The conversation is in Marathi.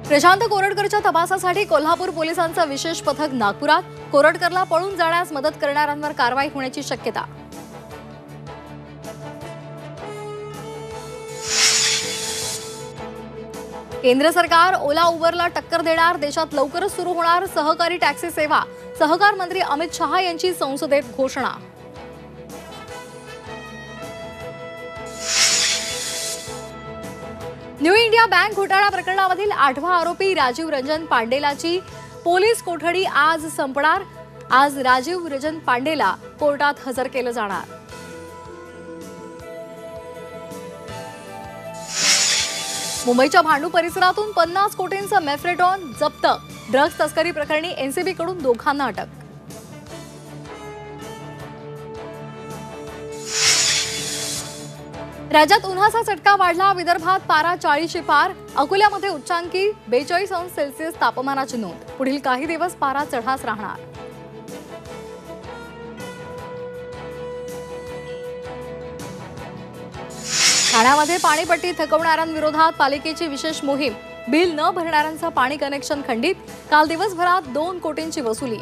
प्रशांत कोरटकरच्या तपासासाठी कोल्हापूर पोलिसांचं विशेष पथक नागपुरात। कोरटकरला पळून जाण्यास मदत करणाऱ्यांवर कारवाई होण्याची शक्यता। केंद्र सरकार ओला उबरला टक्कर देणार, देशात लवकरच सुरू होणार सहकारी टॅक्सी सेवा। सहकार मंत्री अमित शहा यांची संसदेत घोषणा। न्यू इंडिया बँक घोटाळा प्रकरणामधील 8वा आरोपी राजीव रंजन पांडेलाची पोलीस कोठडी आज संपणार। आज राजीव रंजन पांडेला कोर्टात हजर केलं जाणार। मुंबईच्या भांडू परिसरातून 50 कोटींचा मेफ्रेडॉन जप्त। ड्रग्ज तस्करी प्रकरणी एनसीबीकडून दोघांना अटक। राज्यात उन्हाचा चटका वाढला, विदर्भात पारा 40शी पार। अकोल्यामध्ये उच्चांकी 42 अंश सेल्सिअस तापमानाची नोंद। पुढील काही दिवस पारा चढाच राहणार। ठाण्यामध्ये पाणीपट्टी थकवणाऱ्यांविरोधात पालिकेची विशेष मोहीम। बिल न भरणाऱ्यांचं पाणी कनेक्शन खंडित। काल दिवसभरात 2 कोटींची वसुली।